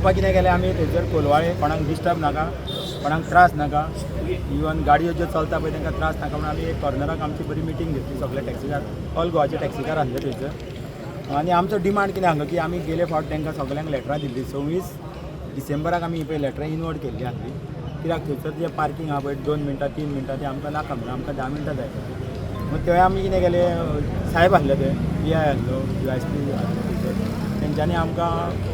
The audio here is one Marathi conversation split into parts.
सांगपाक कितें केलें आमी थंयसर कोलवाळे कोणाक डिस्टर्ब नाका, कोणाक त्रास नाका, इवन गाडयो ज्यो चलता पळय तांकां त्रास नाका म्हणून आमी एक कॉर्नराक आमची बरी मिटींग घेतली सगळे टॅक्सीकार, ऑल गोवाचे टॅक्सीकार आहले थंयसर. आनी आमचो डिमांड कितें हांगा की आमी गेले फावट तांकां सगळ्यांक लेटरां दिल्लीं. 26 डिसेंबराक आमी पळय लेटरां इनवर्ट केल्ली आहली. कित्याक थंयसर जें पार्किंग आहा पळय 2 मिनटां 3 मिनटां तें आमकां नाका म्हणून आमकां 10 मिनटां जाय. मग तेव्हा आमी कितें केलें, साहेब आहले ते PI आहलो, USP आहलो थंयसर, तेंच्यांनी आमकां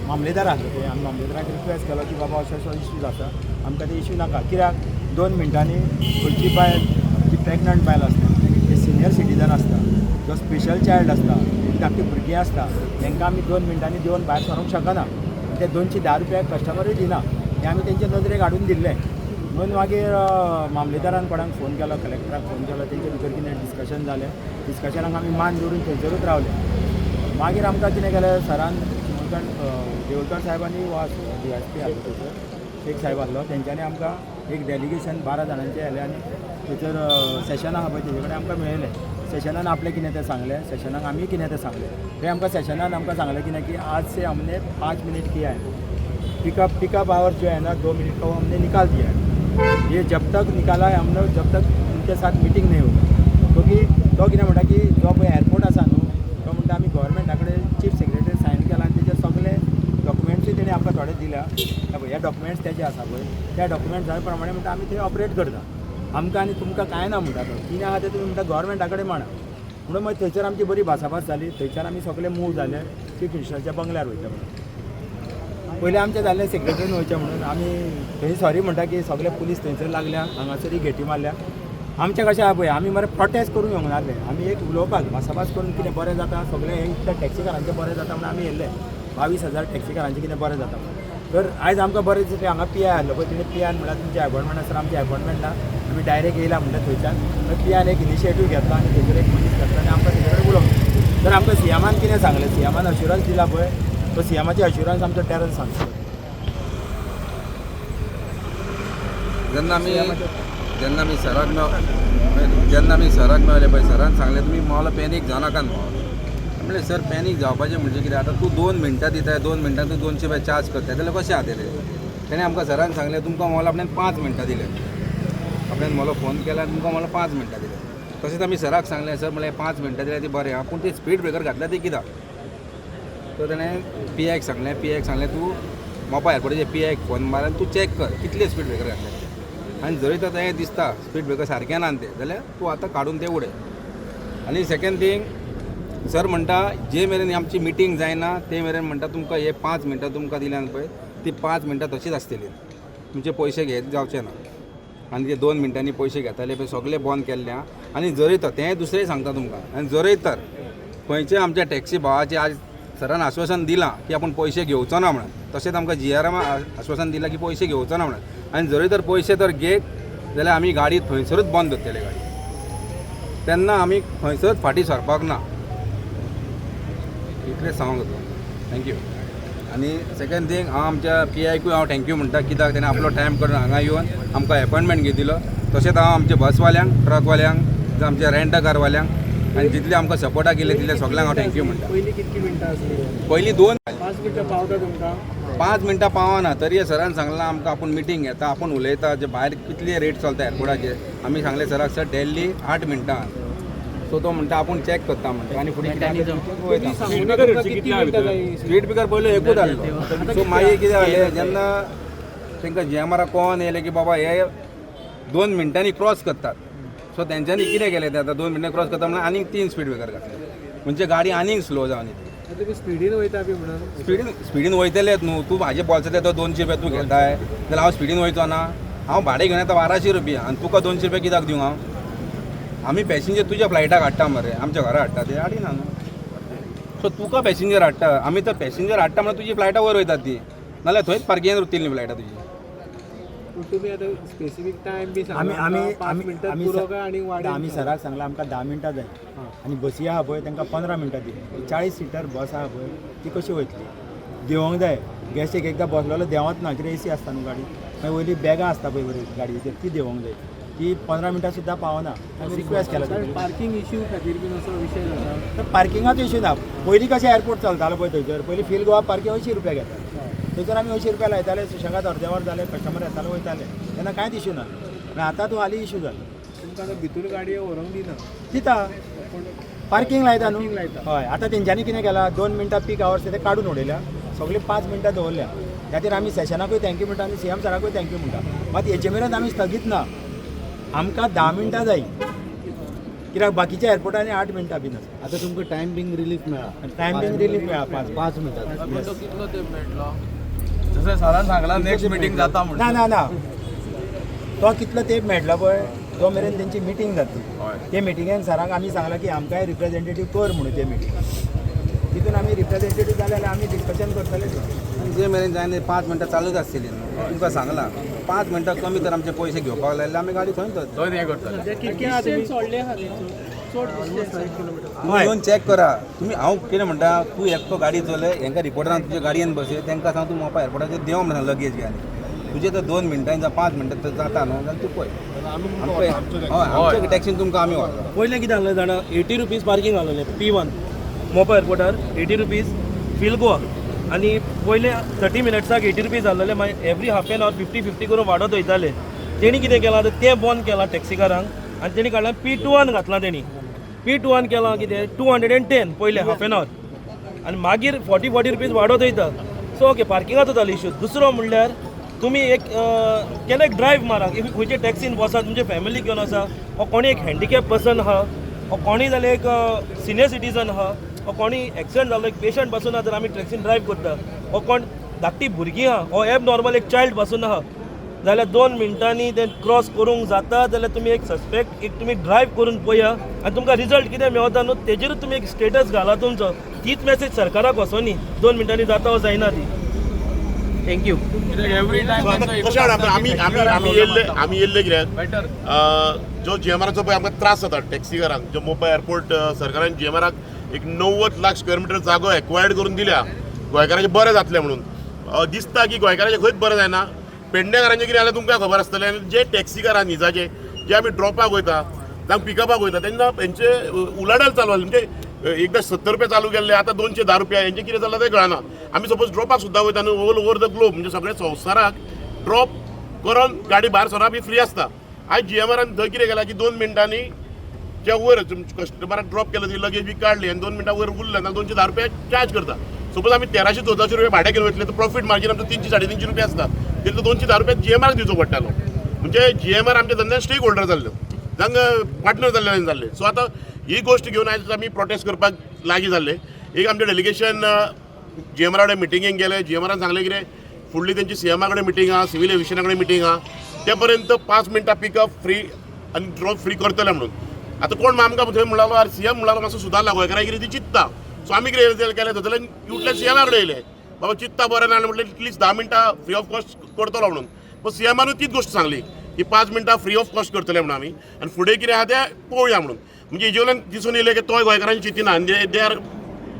मामलेदार आहले ते, आमी मामलेदाराक रिक्वेस्ट केलो की बाबा असो इशू जाता, आमकां ते इशू नाका. कित्याक 2 मिनटांनी खंयची बायल जी प्रेग्नंट बायल आसता, जे सिनियर सिटीजन आसता, जो स्पेशल चायल्ड आसता, धाकटी भुरगीं आसता, तांकां आमी 2 मिनटांनी दिवन भायर सरूंक शकना. ते 210 रुपया कस्टमरूय दिना, हे आमी तेंचे नदरेक हाडून दिल्लें. म्हणून मागीर मामलेदारान कोणाक फोन केलो, कलेक्टराक फोन केलो, तेंचे भितर कितें डिस्कशन जालें. डिस्कशनाक आमी मान जोडून थंयसरूच रावले. मागीर आमकां कितें केलें, सरान देवळकर साहेबांनी DSP आहलो थंयसर, शेख साहेब आहलो, तेंच्यांनी आमकां एक डेलिगेशन 12 जाणांचें येलें आनी थंयसर सेशन आहा पळय तेजे कडेन आमकां मेळयलें. सेशनान आपलें कितें तें सांगलें, सेशनाक आमी कितें तें सांगलें. ते आमकां सेशनान आमकां सांगलें कितें की आज से हमने 5 मिनट किया है, पिकअप आवर जो है ना 2 मिनट का वो हमने निकाल दिया है. ये जब तक निकाला है हमने, जब तक उनके साथ मीटिंग नहीं होगी. क्योंकि तो कितें म्हणटा की जो पळय एअरपोर्ट आसा न्हू, तो म्हणटा आमी गव्हर्मेंटा कडेन चीफ सेक्रेटरी सायन केला आनी तेजे सगळे डॉक्युमेंट्सूय तेणी आमकां थोडे दिल्या. हे डॉक्युमेंट्स तेजे आसा पळय, त्या डॉक्युमेंट्सा प्रमाणे म्हणटा आमी थंय ऑपरेट करता. आमकां आनी तुमकां कांय ना म्हणटा तो, कितें आहा तें तुमी म्हणटा गव्हर्मेंटा कडेन मांडा. म्हणून मागीर थंयसर आमची बरी भासाभास जाली. थंयच्यान आमी सगळे मूव जाले चीफ मिनिस्टराच्या बंगल्यार वयता म्हणून. पयलीं आमचें जाल्लें सेक्रेटरीन वयचें म्हणून आमी थंय सॉरी म्हणटा की सगळे पुलीस थंयसर लागल्या, हांगासरी घेटी मारल्या. आमचें कशें आहा पळय, आमी मरे प्रोटेस्ट करूंक येवंक नासले, आमी एक उलोवपाक भासाभास करून कितें बरें जाता, सगळे हे टॅक्सीकारांचें बरें जाता म्हणून आमी येयल्ले. 22,000 टॅक्सीकारांचें कितें बरें जाता म्हणून. तर आयज आमकां बरें दिसलें. हांगा PI आहलो पळय, तेणी PI म्हणल्यार तुमचें अपॉयंटमेंट आसा, आमचें अपॉयंटमेंट ना, आमी डायरेक्ट येयला म्हणटा थंयच्यान. मागीर PIन एक इनिशिएटीव घेतलो आनी थंयसर एक मनीस घातलो आनी आमकां तेजे कडेन उलोवंक. तर आमकां CMान कितें सांगलें, CMान अश्युरन्स दिला पळय, तो CMाचे अश्युरन्स आमचो टेरर सांगता. जेन्ना मी सराक मेळ्ळे पळय, सरान सांगलें तुमी मावलो पॅनीक जावनाकात म्हणून. म्हणलें सर पॅनीक जावपाचें म्हणजे कितें, आतां तूं 2 मिनटां दिताय, 2 मिनटां तूं 200 रुपया चार्ज करताय जाल्यार कशें जातलें. तेणें आमकां सरान सांगलें तुमकां मावलो आपल्यान 5 मिनटां दिले, आपल्यान मोलो फोन केला तुमकां मावलो 5 मिनटां दिले. तशेंच आमी सराक सांगलें सर म्हणल्यार 5 मिनटां दिल्यार ती बरें आहा, पूण ती स्पीड ब्रेकर घातल्या ती कित्याक. तर तेणें PIक सांगलें तूं मोपा एअरपोर्टाचेर PIक फोन मार आनी तूं चॅक कर कितले स्पीड ब्रेकर घातले. आनी जरी तर हें दिसता स्पीड ब्रेकर सारकें ना तें, जाल्यार तूं आतां काडून तें उडय. आनी सेकेंड थींग सर म्हणटा जे मेरेन आमची मिटींग जायना ते मेरेन म्हणटा तुमकां हे 5 मिनटां तुमकां दिल्यान पळय, ती 5 मिनटां तशीच आसतली, तुमचे पयशे घेत जावचे ना. आनी ते 2 मिनटांनी पयशे घेताले पळय सगळे बंद केल्ले आहा. आनी जरी तर तें दुसरें सांगता तुमकां, आनी जरी तर खंयचे आमच्या टॅक्सी भावाचे आज सरान आश्वासन दिलां की आपूण पयशे घेवचो ना म्हणून, तशेंच आमकां GRM आश्वासन दिलां की पयशे घेवचो ना म्हणून. आनी जरी तर पयशे तर घेत जाल्यार आमी गाडी थंयसरूच बंद दवरतले गाडी, तेन्ना आमी खंयसरूच फाटीं सरपाक ना. इतलें सांगूंक जाता. थँक्यू. आनी सेकेंड थींग हांव आमच्या PIकूय हांव थँक्यू म्हणटा, कित्याक तेणें आपलो टायम काडून हांगा येवन आमकां अपॉयंटमेंट घेतिलो. तशेंच हांव आमच्या बसवाल्यांक, ट्रकवाल्यांक, जावं आमच्या रेंट कारवाल्यांक आनी जितले आमकां सपोर्टाक केले तितले सगळ्यांक हांव थँक्यू म्हणटा. पयलीं कितली मिनटां आसली, पयलीं 2 5 मिनटां पावता तुमकां 5 मिनटां पावना. तरी सरान सांगलां आमकां आपूण मिटींग घेता, आपूण उलयता, जे भायर कितले रेट चलता एअरपोर्टाचेर. आमी सांगलें सराक सर डेली 8 मिनटां. सो तो म्हणटा आपूण चॅक करता म्हणटा आनी फुडें वयता. स्पीड ब्रेकर पयलो एकूच आहलो. सो मागीर कितें जालें, जेन्ना तांकां GMR कोण येयलें की बाबा हे 2 मिनटांनी क्रॉस करतात, सो तेंच्यांनी कितें केलें तें आतां 2 मिनटां क्रॉस करता म्हणून आनीक 3 स्पीड ब्रेकर घातले, म्हणजे गाडी आनीक स्लो जावन येतली. स्पिडीन वयता बी म्हणून स्पिडीन वयतलेच न्हू. तूं म्हाजे बोल्सांतले तो 200 रुपया तूं घेताय जाल्यार हांव स्पिडीन वयचो ना. हांव भाडें घेवन येता 1200 रुपया आनी तुका 200 रुपया कित्याक दिवं हांव. आमी पॅसेंजर तुज्या फ्लायटाक हाडटा मरे, आमच्या घरा हाडटा ते हाडिना न्हू. सो तुका पॅसेंजर हाडटा, आमी तर पॅसेंजर हाडटा म्हणून तुजी फ्लायटा वयर वयतात ती, नाल्यार थंयच पार्किंगार उरतली फ्लायटा तुजी. तुमी आतां स्पेसिफीक टायम बी आमी सराक सांगलां आमकां 10 मिनटां जाय आनी बसी आहा पळय तांकां 15 मिनटां दिली. 40 सिटर बस आहा पळय ती कशी वयतली, देंवोंक जाय. गॅसीक एकदां बसलेलो देंवत ना, कितें AC आसता न्हू गाडी. मागीर वयली बॅगां आसता पळय बरी गाडयेचेर ती देंवोंक जाय, ती 15 मिनटां सुद्दां पावना. आमी रिक्वेस्ट केला पार्किंग इश्यू खातीर बीन असो विशय जाता. तर पार्किंगाचो इश्यू ना. पयलीं कशें एअरपोर्ट चलतालो पळय थंयसर, पयलीं फील गोवा पार्किंग 80 रुपया घेता. थंयसर आमी 80 रुपया लायताले सुशेगाद अर्दें वर जालें कस्टमर येताले वयताले तेन्ना कांयच इशू ना आनी आतां तूं हालीं इशू जालो तुमकां आतां भितूर गाडयो व्हरूंक दिना दिता पार्किंग लायता न्हू हय आतां तेंच्यांनी कितें केलां 2 मिनटां पीक आवर्स ते काडून उडयल्या सगळीं 5 मिनटां दवरल्या त्या खातीर आमी सेशनाकूय थँक्यू म्हणटा आनी CM सराकूय थँक्यू म्हणटा मात हेचे मेरेन आमी स्थगीत ना आमकां 10 मिनटां जायी कित्याक बाकीच्या एअरपोर्टांनी 8 मिनटां बीन आसा आतां तुमकां टायमिंग रिलीफ मेळ्ळा टायमिंग रिलीफ मेळ्ळा 5 मिनटां कितलो तेंप मेळटलो जसं सरान सांगला नेक्स्ट मिटींग जाता म्हणून ना ना ना तो कितलो तेंप मेळटलो पळय तो मेरेन तेंची मिटींग जातली ते मिटिंगेन सराक आमी सांगलां की आमकांय रिप्रेझेंटेटीव कर म्हणून ते मिटींग तितून आमी रिप्रेझेंटेटीव जाले जाल्यार आमी डिस्कशन करतले आनी जे मेरेन जायना 5 मिनटां चालूच आसतली न्हू तुमकां सांगलां 5 मिनटां कमी तर आमचे पयशे घेवपाक लायले आमी गाडी थंय तर दोन हे करतले तुम्ही येऊन चॅक करा तुम्ही हांव कितें म्हणटा तूं एकटो गाडी चलय हेंकां रिपोर्टरान तुज्या गाडयेन बसय तेंकां सांग तूं मोपा एअरपोर्टाचेर देंव म्हणा लगेज घे तुजें तर 2 मिनटांनी जावं 5 मिनटां तर जाता न्हू जाल्यार तूं पळय आमच्या टॅक्सीन तुमकां आमी व्हरता पयलें कितें आहलें जाणा 80 रुपीज पार्किंग आहलेलें P1 मोपा एअरपोर्टार 80 रुपीज फील गोवा आनी पयलें 30 मिनट्साक 80 रुपीज आहलेले मागीर एवरी हाफ एन आवर 50 करून वाडत वयताले तेणी कितें केलां तें बंद केलां टॅक्सीकारांक आनी तेणी काडलां P2 घातलां तेणी P2 केलां कितें 210 पयलें हाफ एन आवर आनी मागीर 40 रुपीज वाडत वयता सो ओके पार्किंगाचो जालो इश्यू दुसरो म्हणल्यार तुमी एक केन्ना एक ड्रायव्ह मारात इफ खंयचे टॅक्सीन बसात तुमचे फॅमिली घेवन आसा वा कोणी एक हँडिकॅप पर्सन आहा वा कोणी जाल्यार एक सिनियर सिटीजन आहा वा कोणी एक्सिडंट जालो एक पेशंट बसून आहा तर आमी टॅक्सीन ड्रायव्ह करता वा कोण धाकटी भुरगीं आहा वा एब नॉर्मल एक चायल्ड बसून आहा जाल्यार 2 मिनटांनी ते क्रॉस करूंक जाता जाल्यार तुमी एक सस्पेक्ट एक तुमी ड्रायव्ह करून पळया आनी तुमकां रिजल्ट कितें मेळटा न्हू तेजेरूच तुमी एक स्टेटस घाला तुमचो तीच मेसेज सरकाराक वचोनी 2 मिनटांनी जाता वा जायना ती थँक्यू एवरी टाइम तशें आमी येल्ले कित्याक जो GMRचो पळय आमकां त्रास जाता टॅक्सीकारांक जो मुंबय एअरपोर्ट सरकारान GMRक एक 90 लाख स्क्वेअर मिटर जागो एक्वायर्ड करून दिल्या गोंयकारांचें बरें जातलें म्हणून दिसता की गोंयकारांचें खंयच बरें जायना पेडणेकारांचें कितें जाल्यार तुमकां खबर आसतलें जे टॅक्सीकारां निजाचे जे आमी ड्रॉपाक वयता जावं पिकअपाक वयता तेन्ना हेंचे उलाढाल चालू आसली म्हणजे एकदां 70 रुपया चालू केल्ले आतां 210 रुपया हेंचें कितें जालां तें कळना आमी सपोज ड्रॉपाक सुद्दां वयता न्हू ऑल ओवर द ग्लोब म्हणजे सगळ्या संवसाराक ड्रॉप करून गाडी भायर सरप बी फ्री आसता आयज GMRन थंय कितें केलां की 2 मिनटांनी जे वयर कस्टमराक ड्रॉप केलो ती लगेज बी काडली आनी 2 मिनटां वयर उरलें ना 210 रुपया चार्ज करता सपोज आमी 1300-1400 रुपया भाडें घेवन वयतले तर प्रॉफीट मार्जीन आमचो 300-350 रुपया आसता तेन्ना 210 रुपया GMRक दिवचो पडटालो म्हणजे GMR आमच्या धंद्यान स्टेक होल्डर जाल्लो जांकां पार्टनर जाल्ले सो आतां ही गोश्ट घेवन आयज आमी प्रोटेस्ट करपाक लागीं जाल्ले एक आमचें डेलिगेशन GMR कडेन मिटिंगेक गेले GMRन सांगलें कितें फुडली तेंची CMA कडेन मिटींग आहा सिव्हील एविएशना कडेन मिटींग आहा ते पर्यंत 5 मिनटां पिकअप फ्री आनी ड्रॉप फ्री करतले म्हणून आतां कोण आमकां थंय म्हणलो CM म्हणलो मातसो सुदारला गोंयकारांक कितें ती चिंतता सो आमी कितें केलें जाल्यार उठले CMA कडेन येयले बाबा चिंतता बरें ना म्हटलें एटलिस्ट 10 मिनटां फ्री ऑफ कॉस्ट करतलो म्हणून पण CMआनूय तीच गोश्ट सांगली की 5 मिनटां फ्री ऑफ कॉस्ट करतले म्हणून आमी आनी फुडें कितें आहा तें पळोवया म्हणून म्हणजे हेजे वयल्यान दिसून येयलें की तोय गोंयकारांची चिंतिना आनी they are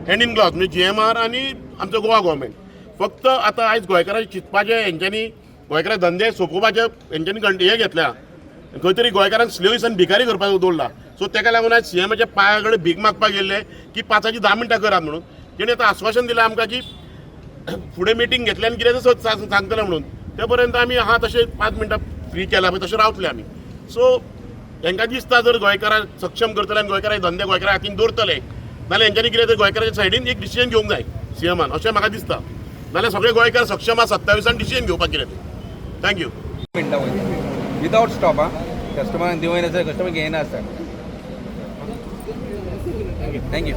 hand in gloves म्हणजे GMR आनी आमचो गोवा गव्हर्मेंट फक्त आतां आयज गोंयकारांचे चिंतपाचें हेंच्यांनी गोंयकारांचे धंदे सोंपोवपाचे हेंच्यांनी हें घेतल्या खंय तरी गोंयकारांक स्लेव्स आनी भिकारी करपाक दवरला सो ताका लागून आयज CMच्या पांया कडेन भीक मागपाक गेल्ले की 5ची 10 मिनटां करात म्हणून तेणी आतां आश्वासन दिलां आमकां की फुडें मिटींग घेतल्या आनी कितें सांगतले म्हणून ते पर्यंत आमी आहा तशें 5 मिनटां फ्री केल्या पळय तशें रावतले आमी सो तांकां दिसता जर गोंयकारांक सक्षम करतले आनी गोंयकारांचे धंदे गोंयकारा हातीन दवरतले नाल्यार हेंच्यांनी कितें तर गोंयकारांच्या सायडीन एक डिसिजन घेवंक जाय CMआन अशें म्हाका दिसता नाल्यार सगळे गोंयकार सक्षम आहा 27 डिसिजन घेवपाक कितें ते थँक्यू मिनटां वयता विदाउट स्टॉप आं कस्टमरांक दिवं आसता कस्टमर घेयना आसता थँक्यू